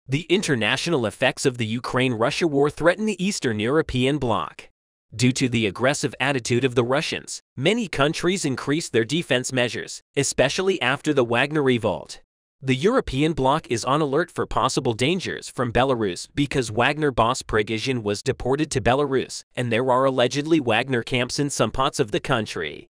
The international effects of the Ukraine-Russia war threaten the Eastern European bloc. Due to the aggressive attitude of the Russians, many countries increased their defense measures, especially after the Wagner revolt. The European bloc is on alert for possible dangers from Belarus because Wagner boss Prigozhin was deported to Belarus, and there are allegedly Wagner camps in some parts of the country.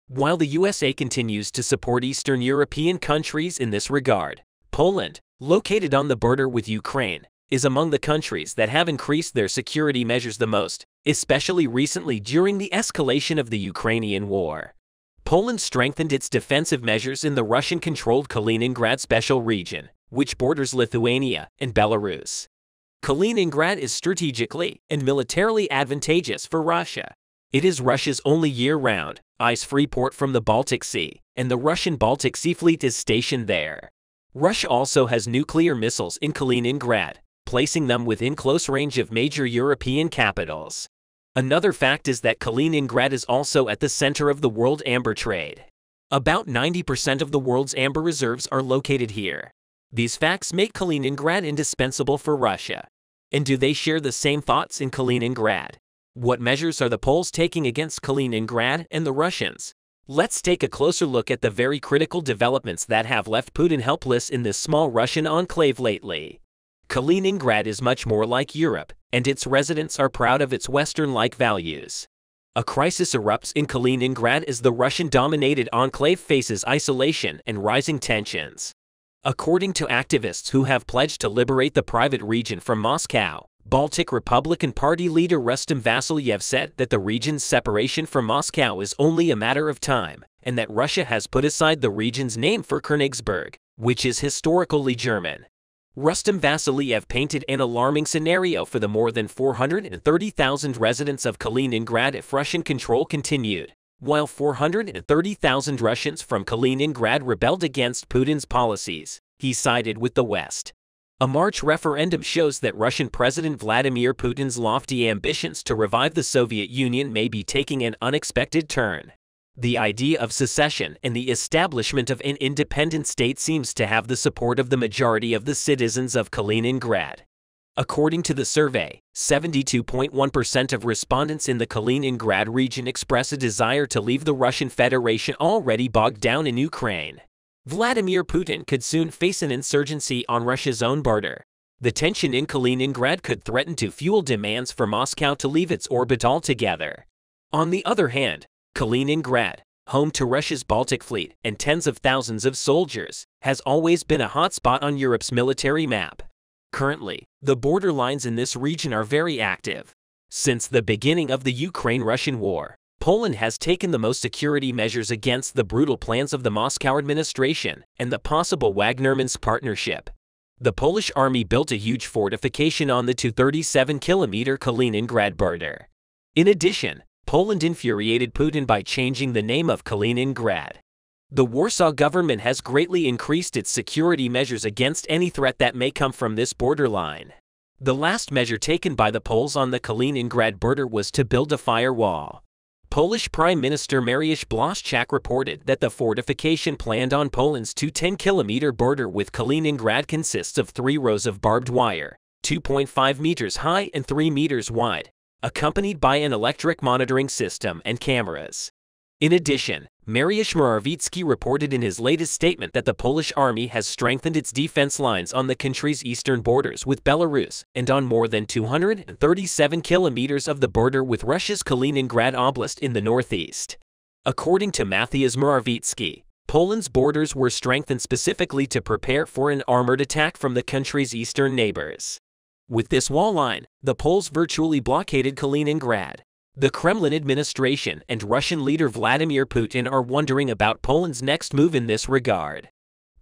While the USA continues to support Eastern European countries in this regard, Poland, located on the border with Ukraine, is among the countries that have increased their security measures the most, especially recently during the escalation of the Ukrainian war. Poland strengthened its defensive measures in the Russian-controlled Kaliningrad special region, which borders Lithuania and Belarus. Kaliningrad is strategically and militarily advantageous for Russia. It is Russia's only year-round, ice-free port from the Baltic Sea, and the Russian Baltic Sea Fleet is stationed there. Russia also has nuclear missiles in Kaliningrad, placing them within close range of major European capitals. Another fact is that Kaliningrad is also at the center of the world amber trade. About 90% of the world's amber reserves are located here. These facts make Kaliningrad indispensable for Russia. And do they share the same thoughts in Kaliningrad? What measures are the Poles taking against Kaliningrad and the Russians? Let's take a closer look at the very critical developments that have left Putin helpless in this small Russian enclave lately. Kaliningrad is much more like Europe, and its residents are proud of its Western-like values. A crisis erupts in Kaliningrad as the Russian-dominated enclave faces isolation and rising tensions. According to activists who have pledged to liberate the private region from Moscow, Baltic Republican Party leader Rustem Vasilyev said that the region's separation from Moscow is only a matter of time, and that Russia has put aside the region's name for Königsberg, which is historically German. Rustem Vasilyev painted an alarming scenario for the more than 430,000 residents of Kaliningrad if Russian control continued. While 430,000 Russians from Kaliningrad rebelled against Putin's policies, he sided with the West. A March referendum shows that Russian President Vladimir Putin's lofty ambitions to revive the Soviet Union may be taking an unexpected turn. The idea of secession and the establishment of an independent state seems to have the support of the majority of the citizens of Kaliningrad. According to the survey, 72.1% of respondents in the Kaliningrad region express a desire to leave the Russian Federation already bogged down in Ukraine. Vladimir Putin could soon face an insurgency on Russia's own border. The tension in Kaliningrad could threaten to fuel demands for Moscow to leave its orbit altogether. On the other hand, Kaliningrad, home to Russia's Baltic Fleet and tens of thousands of soldiers, has always been a hotspot on Europe's military map. Currently, the border lines in this region are very active. Since the beginning of the Ukraine-Russian war, Poland has taken the most security measures against the brutal plans of the Moscow administration and the possible Wagner-Minsk partnership. The Polish army built a huge fortification on the 237-kilometer Kaliningrad border. In addition, Poland infuriated Putin by changing the name of Kaliningrad. The Warsaw government has greatly increased its security measures against any threat that may come from this borderline. The last measure taken by the Poles on the Kaliningrad border was to build a firewall. Polish Prime Minister Mariusz Błaszczak reported that the fortification planned on Poland's 210-kilometer border with Kaliningrad consists of 3 rows of barbed wire, 2.5 meters high and 3 meters wide, accompanied by an electric monitoring system and cameras. In addition, Mariusz Morawiecki reported in his latest statement that the Polish army has strengthened its defense lines on the country's eastern borders with Belarus and on more than 237 kilometers of the border with Russia's Kaliningrad Oblast in the northeast. According to Mateusz Morawiecki, Poland's borders were strengthened specifically to prepare for an armored attack from the country's eastern neighbors. With this wall line, the Poles virtually blockaded Kaliningrad. The Kremlin administration and Russian leader Vladimir Putin are wondering about Poland's next move in this regard.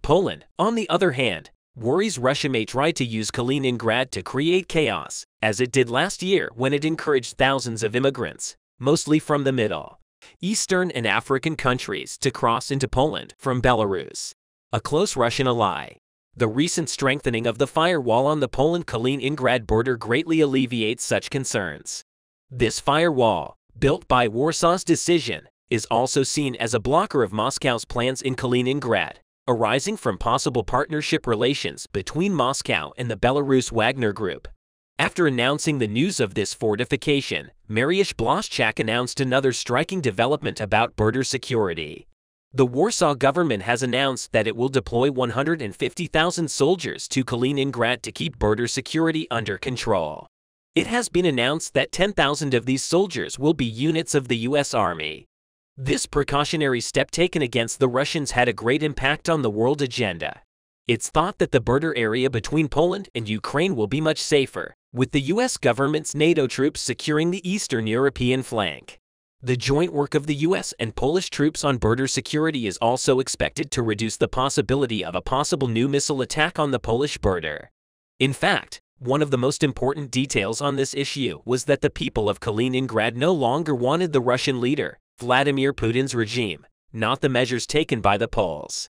Poland, on the other hand, worries Russia may try to use Kaliningrad to create chaos, as it did last year when it encouraged thousands of immigrants, mostly from the Middle Eastern and African countries, to cross into Poland from Belarus, a close Russian ally. The recent strengthening of the firewall on the Poland-Kaliningrad border greatly alleviates such concerns. This firewall, built by Warsaw's decision, is also seen as a blocker of Moscow's plans in Kaliningrad, arising from possible partnership relations between Moscow and the Belarus Wagner Group. After announcing the news of this fortification, Mariusz Błaszczak announced another striking development about border security. The Warsaw government has announced that it will deploy 150,000 soldiers to Kaliningrad to keep border security under control. It has been announced that 10,000 of these soldiers will be units of the U.S. Army. This precautionary step taken against the Russians had a great impact on the world agenda. It's thought that the border area between Poland and Ukraine will be much safer, with the U.S. government's NATO troops securing the Eastern European flank. The joint work of the U.S. and Polish troops on border security is also expected to reduce the possibility of a possible new missile attack on the Polish border. In fact, one of the most important details on this issue was that the people of Kaliningrad no longer wanted the Russian leader, Vladimir Putin's regime, not the measures taken by the Poles.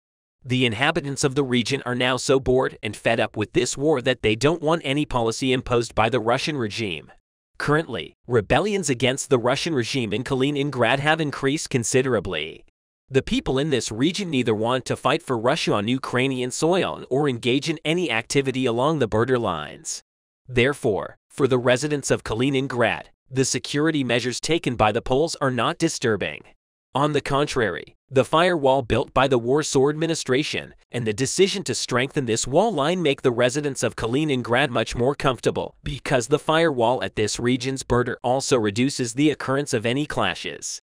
The inhabitants of the region are now so bored and fed up with this war that they don't want any policy imposed by the Russian regime. Currently, rebellions against the Russian regime in Kaliningrad have increased considerably. The people in this region neither want to fight for Russia on Ukrainian soil or engage in any activity along the border lines. Therefore, for the residents of Kaliningrad, the security measures taken by the Poles are not disturbing. On the contrary, the firewall built by the Warsaw administration and the decision to strengthen this wall line make the residents of Kaliningrad much more comfortable because the firewall at this region's border also reduces the occurrence of any clashes.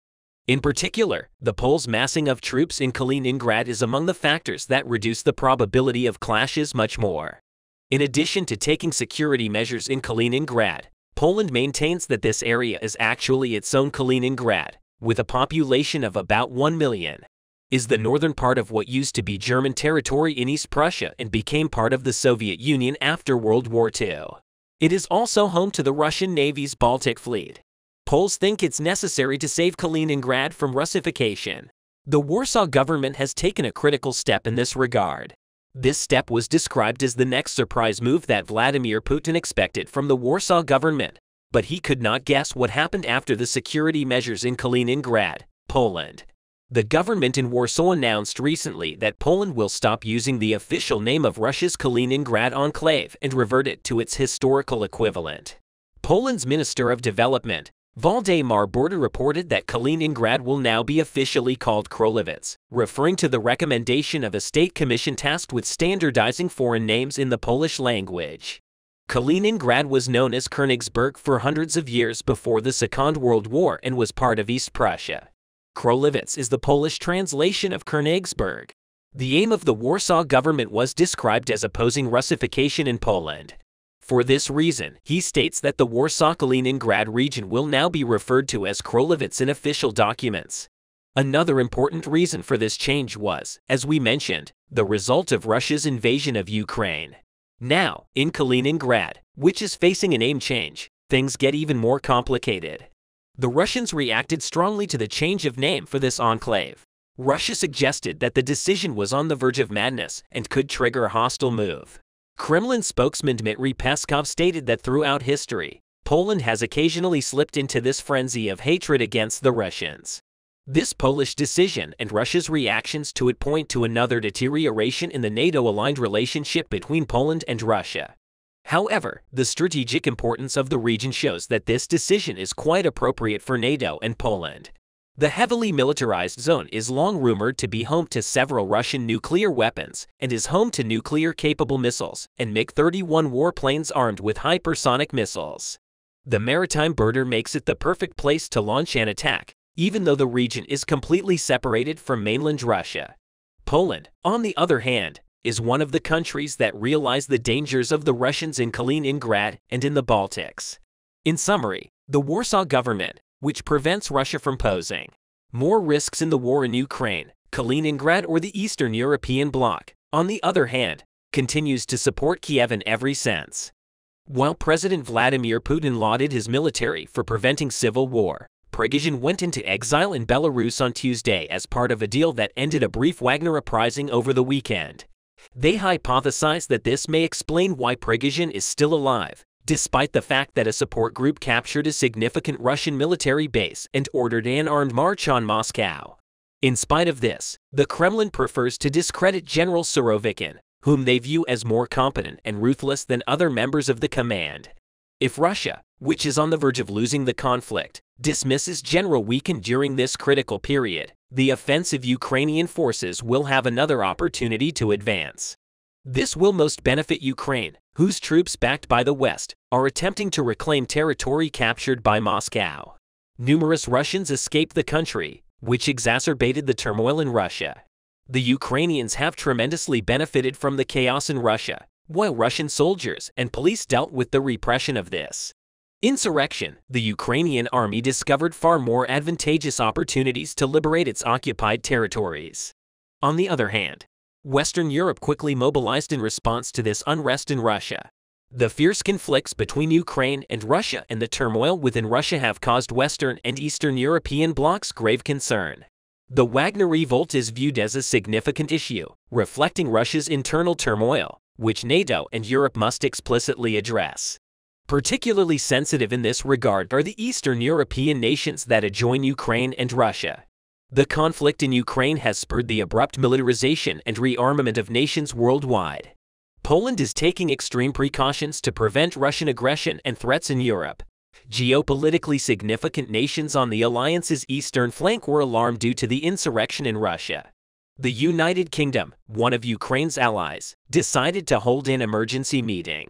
In particular, the Poles' massing of troops in Kaliningrad is among the factors that reduce the probability of clashes much more. In addition to taking security measures in Kaliningrad, Poland maintains that this area is actually its own Kaliningrad, with a population of about 1 million, is the northern part of what used to be German territory in East Prussia and became part of the Soviet Union after World War II. It is also home to the Russian Navy's Baltic Fleet. Poles think it's necessary to save Kaliningrad from Russification. The Warsaw government has taken a critical step in this regard. This step was described as the next surprise move that Vladimir Putin expected from the Warsaw government, but he could not guess what happened after the security measures in Kaliningrad, Poland. The government in Warsaw announced recently that Poland will stop using the official name of Russia's Kaliningrad enclave and revert it to its historical equivalent. Poland's Minister of Development, Waldemar Borda, reported that Kaliningrad will now be officially called Królewicz, referring to the recommendation of a state commission tasked with standardizing foreign names in the Polish language. Kaliningrad was known as Königsberg for hundreds of years before the Second World War and was part of East Prussia. Królewicz is the Polish translation of Königsberg. The aim of the Warsaw government was described as opposing Russification in Poland. For this reason, he states that the Warsaw-Kaliningrad region will now be referred to as Królewicz in official documents. Another important reason for this change was, as we mentioned, the result of Russia's invasion of Ukraine. Now, in Kaliningrad, which is facing a name change, things get even more complicated. The Russians reacted strongly to the change of name for this enclave. Russia suggested that the decision was on the verge of madness and could trigger a hostile move. Kremlin spokesman Dmitry Peskov stated that throughout history, Poland has occasionally slipped into this frenzy of hatred against the Russians. This Polish decision and Russia's reactions to it point to another deterioration in the NATO-aligned relationship between Poland and Russia. However, the strategic importance of the region shows that this decision is quite appropriate for NATO and Poland. The heavily militarized zone is long rumored to be home to several Russian nuclear weapons and is home to nuclear-capable missiles and MiG-31 warplanes armed with hypersonic missiles. The maritime border makes it the perfect place to launch an attack, even though the region is completely separated from mainland Russia. Poland, on the other hand, is one of the countries that realize the dangers of the Russians in Kaliningrad and in the Baltics. In summary, the Warsaw government, which prevents Russia from posing more risks in the war in Ukraine, Kaliningrad or the Eastern European bloc, on the other hand, continues to support Kiev in every sense. While President Vladimir Putin lauded his military for preventing civil war, Prigozhin went into exile in Belarus on Tuesday as part of a deal that ended a brief Wagner uprising over the weekend. They hypothesize that this may explain why Prigozhin is still alive, despite the fact that a support group captured a significant Russian military base and ordered an armed march on Moscow. In spite of this, the Kremlin prefers to discredit General Surovikin, whom they view as more competent and ruthless than other members of the command. If Russia, which is on the verge of losing the conflict, dismisses General Wikin during this critical period, the offensive Ukrainian forces will have another opportunity to advance. This will most benefit Ukraine, whose troops backed by the West are attempting to reclaim territory captured by Moscow. Numerous Russians escaped the country, which exacerbated the turmoil in Russia. The Ukrainians have tremendously benefited from the chaos in Russia, while Russian soldiers and police dealt with the repression of this insurrection. The Ukrainian army discovered far more advantageous opportunities to liberate its occupied territories. On the other hand, Western Europe quickly mobilized in response to this unrest in Russia. The fierce conflicts between Ukraine and Russia and the turmoil within Russia have caused Western and Eastern European blocs grave concern. The Wagner revolt is viewed as a significant issue, reflecting Russia's internal turmoil, which NATO and Europe must explicitly address. Particularly sensitive in this regard are the Eastern European nations that adjoin Ukraine and Russia. The conflict in Ukraine has spurred the abrupt militarization and rearmament of nations worldwide. Poland is taking extreme precautions to prevent Russian aggression and threats in Europe. Geopolitically significant nations on the alliance's eastern flank were alarmed due to the insurrection in Russia. The United Kingdom, one of Ukraine's allies, decided to hold an emergency meeting.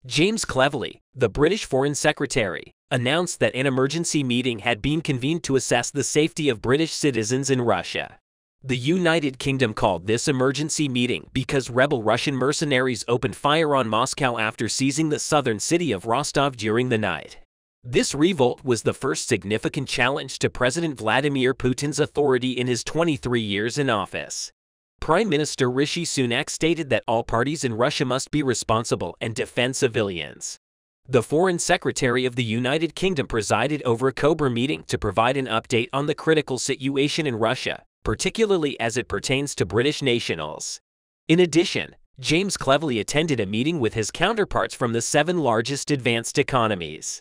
James Cleverly, the British Foreign Secretary, announced that an emergency meeting had been convened to assess the safety of British citizens in Russia. The United Kingdom called this emergency meeting because rebel Russian mercenaries opened fire on Moscow after seizing the southern city of Rostov during the night. This revolt was the first significant challenge to President Vladimir Putin's authority in his 23 years in office. Prime Minister Rishi Sunak stated that all parties in Russia must be responsible and defend civilians. The Foreign Secretary of the United Kingdom presided over a Cobra meeting to provide an update on the critical situation in Russia, particularly as it pertains to British nationals. In addition, James Cleverly attended a meeting with his counterparts from the 7 largest advanced economies.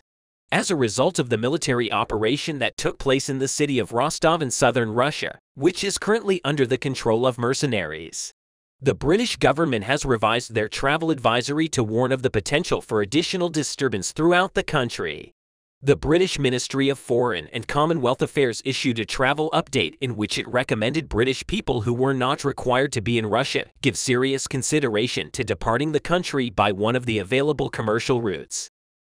As a result of the military operation that took place in the city of Rostov in southern Russia, which is currently under the control of mercenaries, the British government has revised their travel advisory to warn of the potential for additional disturbance throughout the country. The British Ministry of Foreign and Commonwealth Affairs issued a travel update in which it recommended British people who were not required to be in Russia give serious consideration to departing the country by one of the available commercial routes.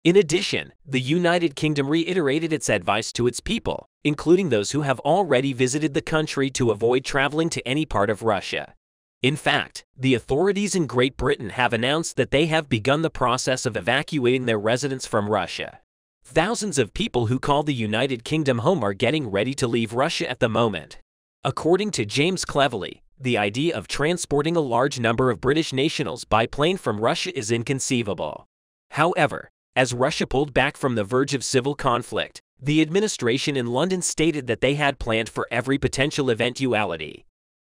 In addition, the United Kingdom reiterated its advice to its people, including those who have already visited the country, to avoid traveling to any part of Russia. In fact, the authorities in Great Britain have announced that they have begun the process of evacuating their residents from Russia. Thousands of people who call the United Kingdom home are getting ready to leave Russia at the moment. According to James Cleverly, the idea of transporting a large number of British nationals by plane from Russia is inconceivable. However, as Russia pulled back from the verge of civil conflict, the administration in London stated that they had planned for every potential eventuality.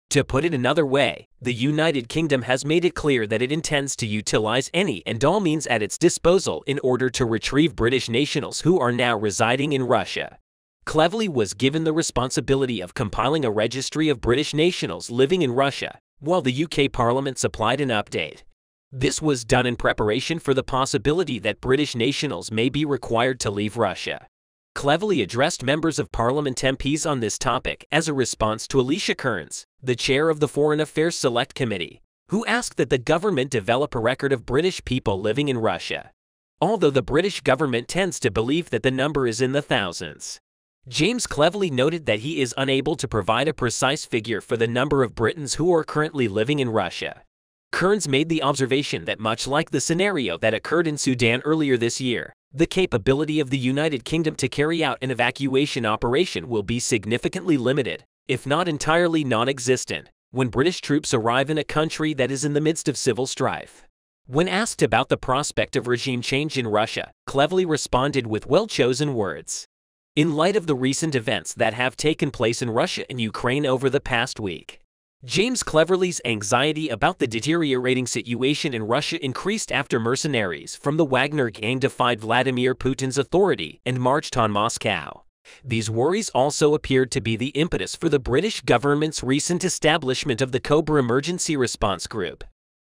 To put it another way, the United Kingdom has made it clear that it intends to utilize any and all means at its disposal in order to retrieve British nationals who are now residing in Russia. Cleverly was given the responsibility of compiling a registry of British nationals living in Russia, while the UK Parliament supplied an update. This was done in preparation for the possibility that British nationals may be required to leave Russia. Cleverly addressed members of Parliament MPs on this topic as a response to Alicia Kearns, the chair of the Foreign Affairs Select Committee, who asked that the government develop a record of British people living in Russia. Although the British government tends to believe that the number is in the thousands. James Cleverly noted that he is unable to provide a precise figure for the number of Britons who are currently living in Russia. Kearns made the observation that much like the scenario that occurred in Sudan earlier this year, the capability of the United Kingdom to carry out an evacuation operation will be significantly limited, if not entirely non-existent, when British troops arrive in a country that is in the midst of civil strife. When asked about the prospect of regime change in Russia, Cleverly responded with well-chosen words. In light of the recent events that have taken place in Russia and Ukraine over the past week, James Cleverly's anxiety about the deteriorating situation in Russia increased after mercenaries from the Wagner gang defied Vladimir Putin's authority and marched on Moscow. These worries also appeared to be the impetus for the British government's recent establishment of the Cobra Emergency Response Group.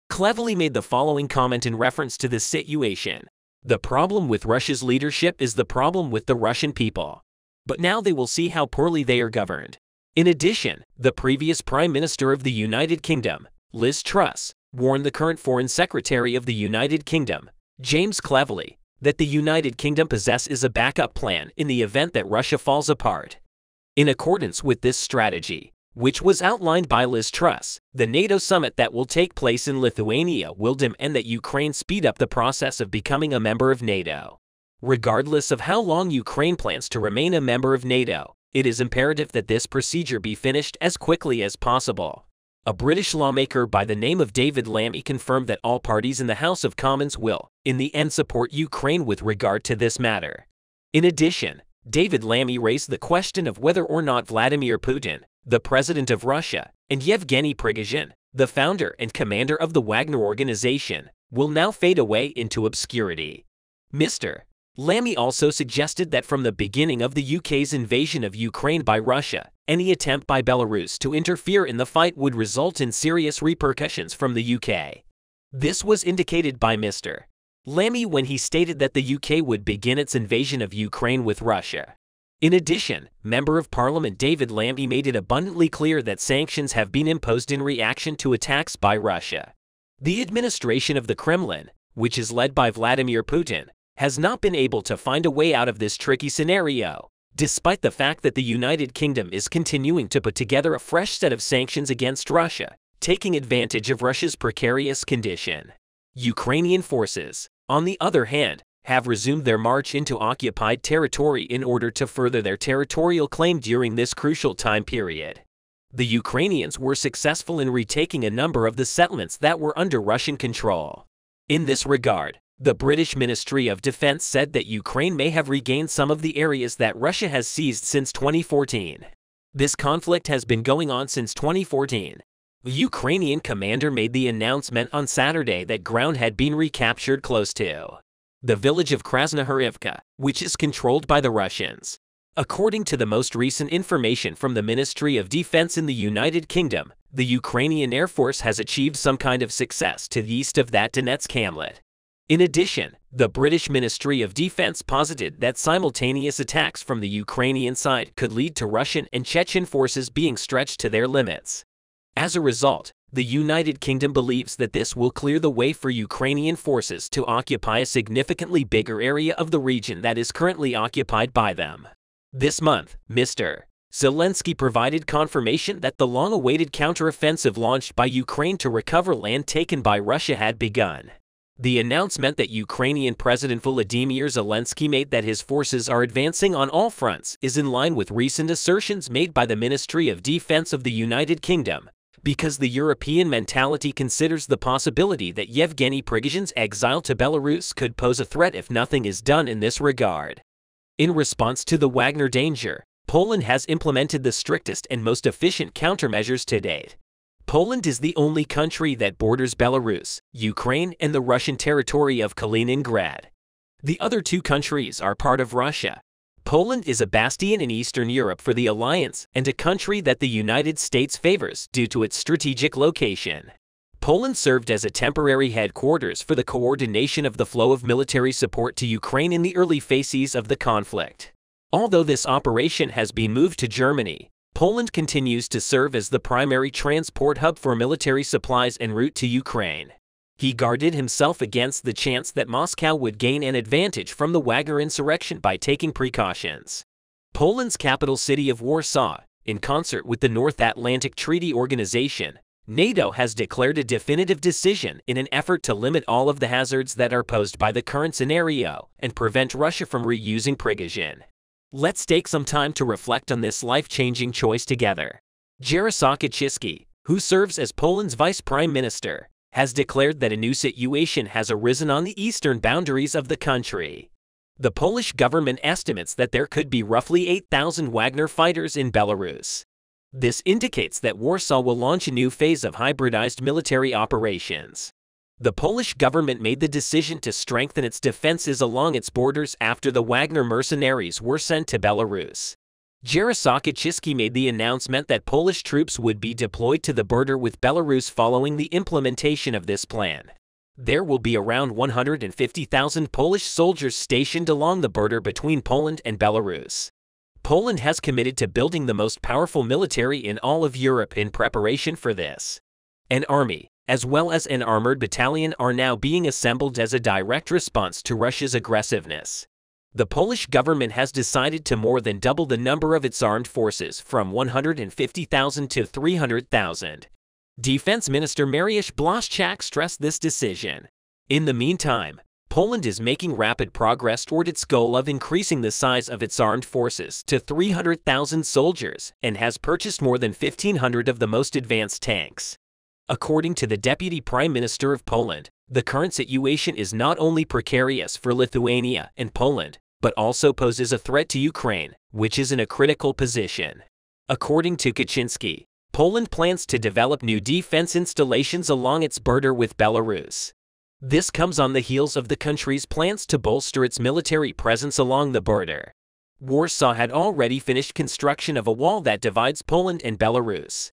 Cleverly made the following comment in reference to this situation: "The problem with Russia's leadership is the problem with the Russian people. But now they will see how poorly they are governed." In addition, the previous Prime Minister of the United Kingdom, Liz Truss, warned the current Foreign Secretary of the United Kingdom, James Cleverly, that the United Kingdom possesses a backup plan in the event that Russia falls apart. In accordance with this strategy, which was outlined by Liz Truss, the NATO summit that will take place in Lithuania will demand that Ukraine speed up the process of becoming a member of NATO. Regardless of how long Ukraine plans to remain a member of NATO, it is imperative that this procedure be finished as quickly as possible. A British lawmaker by the name of David Lammy confirmed that all parties in the House of Commons will, in the end, support Ukraine with regard to this matter. In addition, David Lammy raised the question of whether or not Vladimir Putin, the president of Russia, and Yevgeny Prigozhin, the founder and commander of the Wagner organization, will now fade away into obscurity. Mr. Lammy also suggested that from the beginning of the UK's invasion of Ukraine by Russia, any attempt by Belarus to interfere in the fight would result in serious repercussions from the UK. This was indicated by Mr. Lammy when he stated that the UK would begin its invasion of Ukraine with Russia. In addition, Member of Parliament David Lammy made it abundantly clear that sanctions have been imposed in reaction to attacks by Russia. The administration of the Kremlin, which is led by Vladimir Putin, has not been able to find a way out of this tricky scenario, despite the fact that the United Kingdom is continuing to put together a fresh set of sanctions against Russia, taking advantage of Russia's precarious condition. Ukrainian forces, on the other hand, have resumed their march into occupied territory in order to further their territorial claim during this crucial time period. The Ukrainians were successful in retaking a number of the settlements that were under Russian control. In this regard, the British Ministry of Defense said that Ukraine may have regained some of the areas that Russia has seized since 2014. This conflict has been going on since 2014. The Ukrainian commander made the announcement on Saturday that ground had been recaptured close to the village of Krasnohorivka, which is controlled by the Russians. According to the most recent information from the Ministry of Defense in the United Kingdom, the Ukrainian Air Force has achieved some kind of success to the east of that Donetsk hamlet. In addition, the British Ministry of Defense posited that simultaneous attacks from the Ukrainian side could lead to Russian and Chechen forces being stretched to their limits. As a result, the United Kingdom believes that this will clear the way for Ukrainian forces to occupy a significantly bigger area of the region that is currently occupied by them. This month, Mr. Zelensky provided confirmation that the long-awaited counteroffensive launched by Ukraine to recover land taken by Russia had begun. The announcement that Ukrainian President Volodymyr Zelensky made that his forces are advancing on all fronts is in line with recent assertions made by the Ministry of Defense of the United Kingdom, because the European mentality considers the possibility that Yevgeny Prigozhin's exile to Belarus could pose a threat if nothing is done in this regard. In response to the Wagner danger, Poland has implemented the strictest and most efficient countermeasures to date. Poland is the only country that borders Belarus, Ukraine, and the Russian territory of Kaliningrad. The other two countries are part of Russia. Poland is a bastion in Eastern Europe for the alliance and a country that the United States favors due to its strategic location. Poland served as a temporary headquarters for the coordination of the flow of military support to Ukraine in the early phases of the conflict. Although this operation has been moved to Germany, Poland continues to serve as the primary transport hub for military supplies en route to Ukraine. He guarded himself against the chance that Moscow would gain an advantage from the Wagner insurrection by taking precautions. Poland's capital city of Warsaw, in concert with the North Atlantic Treaty Organization, NATO has declared a definitive decision in an effort to limit all of the hazards that are posed by the current scenario and prevent Russia from reusing Prigozhin. Let's take some time to reflect on this life-changing choice together. Jarosław Kaczyński, who serves as Poland's vice prime minister, has declared that a new situation has arisen on the eastern boundaries of the country. The Polish government estimates that there could be roughly 8,000 Wagner fighters in Belarus. This indicates that Warsaw will launch a new phase of hybridized military operations. The Polish government made the decision to strengthen its defenses along its borders after the Wagner mercenaries were sent to Belarus. Jarosław Kaczyński made the announcement that Polish troops would be deployed to the border with Belarus following the implementation of this plan. There will be around 150,000 Polish soldiers stationed along the border between Poland and Belarus. Poland has committed to building the most powerful military in all of Europe in preparation for this. An army, as well as an armored battalion, are now being assembled as a direct response to Russia's aggressiveness. The Polish government has decided to more than double the number of its armed forces from 150,000 to 300,000. Defense Minister Mariusz Błaszczak stressed this decision. In the meantime, Poland is making rapid progress toward its goal of increasing the size of its armed forces to 300,000 soldiers and has purchased more than 1,500 of the most advanced tanks. According to the Deputy Prime Minister of Poland, the current situation is not only precarious for Lithuania and Poland, but also poses a threat to Ukraine, which is in a critical position. According to Kaczyński, Poland plans to develop new defense installations along its border with Belarus. This comes on the heels of the country's plans to bolster its military presence along the border. Warsaw had already finished construction of a wall that divides Poland and Belarus.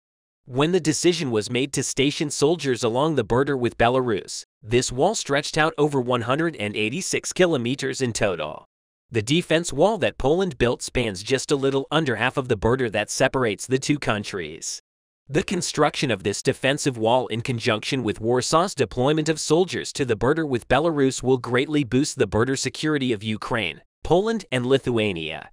When the decision was made to station soldiers along the border with Belarus, this wall stretched out over 186 kilometers in total. The defense wall that Poland built spans just a little under half of the border that separates the two countries. The construction of this defensive wall in conjunction with Warsaw's deployment of soldiers to the border with Belarus will greatly boost the border security of Ukraine, Poland, and Lithuania.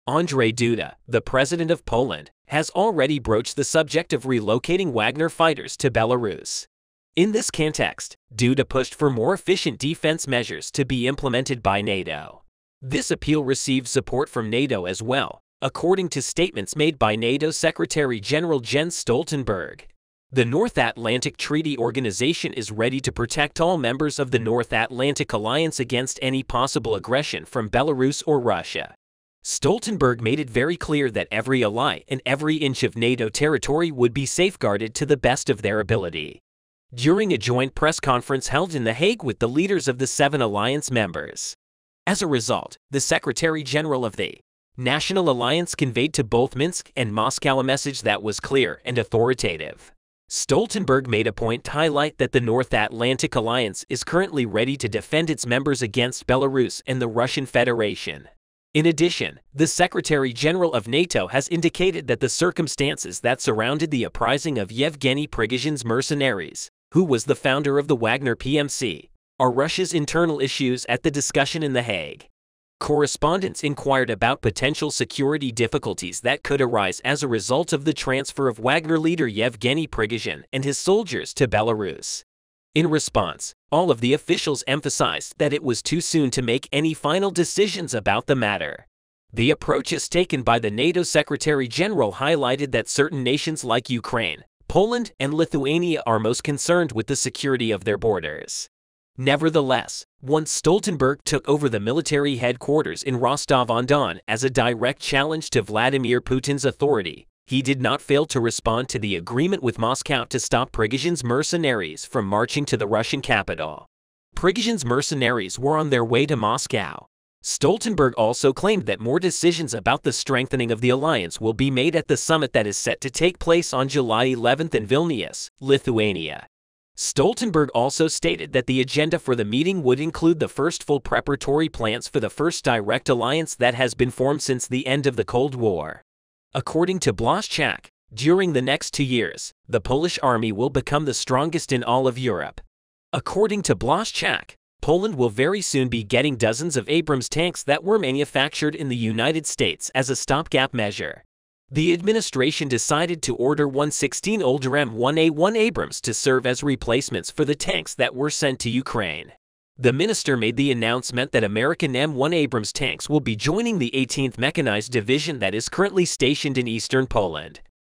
Andrzej Duda, the president of Poland, has already broached the subject of relocating Wagner fighters to Belarus. In this context, Duda pushed for more efficient defense measures to be implemented by NATO. This appeal received support from NATO as well, according to statements made by NATO Secretary General Jens Stoltenberg. The North Atlantic Treaty Organization is ready to protect all members of the North Atlantic Alliance against any possible aggression from Belarus or Russia. Stoltenberg made it very clear that every ally and every inch of NATO territory would be safeguarded to the best of their ability. During a joint press conference held in The Hague with the leaders of the 7 alliance members. As a result, the Secretary General of the National Alliance conveyed to both Minsk and Moscow a message that was clear and authoritative. Stoltenberg made a point to highlight that the North Atlantic Alliance is currently ready to defend its members against Belarus and the Russian Federation. In addition, the Secretary General of NATO has indicated that the circumstances that surrounded the uprising of Yevgeny Prigozhin's mercenaries, who was the founder of the Wagner PMC, are Russia's internal issues at the discussion in The Hague. Correspondents inquired about potential security difficulties that could arise as a result of the transfer of Wagner leader Yevgeny Prigozhin and his soldiers to Belarus. In response, all of the officials emphasized that it was too soon to make any final decisions about the matter. The approaches taken by the NATO Secretary General highlighted that certain nations like Ukraine, Poland, and Lithuania are most concerned with the security of their borders. Nevertheless, once Stoltenberg took over the military headquarters in Rostov-on-Don as a direct challenge to Vladimir Putin's authority, he did not fail to respond to the agreement with Moscow to stop Prigozhin's mercenaries from marching to the Russian capital. Prigozhin's mercenaries were on their way to Moscow. Stoltenberg also claimed that more decisions about the strengthening of the alliance will be made at the summit that is set to take place on July 11th in Vilnius, Lithuania. Stoltenberg also stated that the agenda for the meeting would include the first full preparatory plans for the first direct alliance that has been formed since the end of the Cold War. According to Błaszczak, during the next 2 years, the Polish army will become the strongest in all of Europe. According to Błaszczak, Poland will very soon be getting dozens of Abrams tanks that were manufactured in the United States as a stopgap measure. The administration decided to order 116 older M1A1 Abrams to serve as replacements for the tanks that were sent to Ukraine. The minister made the announcement that American M1 Abrams tanks will be joining the 18th Mechanized Division that is currently stationed in eastern Poland.